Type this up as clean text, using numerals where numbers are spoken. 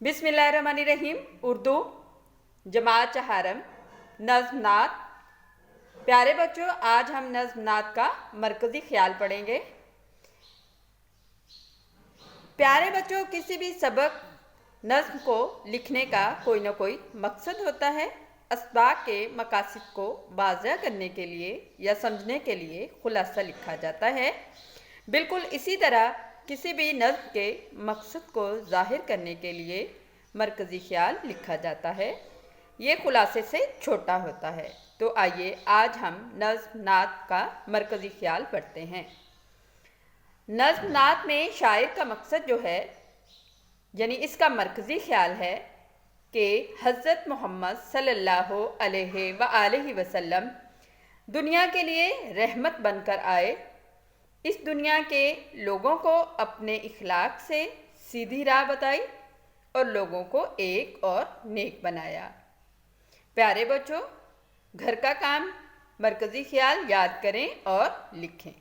बिस्मिल्लाहिर्रहमानिर्रहीम। उर्दू जमात चहारम नज़्म नात। प्यारे बच्चों, आज हम नज़्म नात का मरकज़ी ख्याल पढ़ेंगे। प्यारे बच्चों, किसी भी सबक नज़्म को लिखने का कोई ना कोई मकसद होता है। असबाक के मकासद को वाज़ह करने के लिए या समझने के लिए खुलासा लिखा जाता है। बिल्कुल इसी तरह किसी भी नज़्म के मकसद को ज़ाहिर करने के लिए मरकज़ी ख्याल लिखा जाता है। ये खुलासे से छोटा होता है। तो आइए आज हम नज़्म नात का मरकज़ी ख्याल पढ़ते हैं। नज़्म नात में शायर का मकसद जो है, यानी इसका मरकज़ी ख्याल है कि हज़रत मोहम्मद सल्लल्लाहु अलैहि वसल्लम दुनिया के लिए रहमत बनकर आए। इस दुनिया के लोगों को अपने इखलाक से सीधी राह बताई और लोगों को एक और नेक बनाया। प्यारे बच्चों, घर का काम मरकज़ी ख्याल याद करें और लिखें।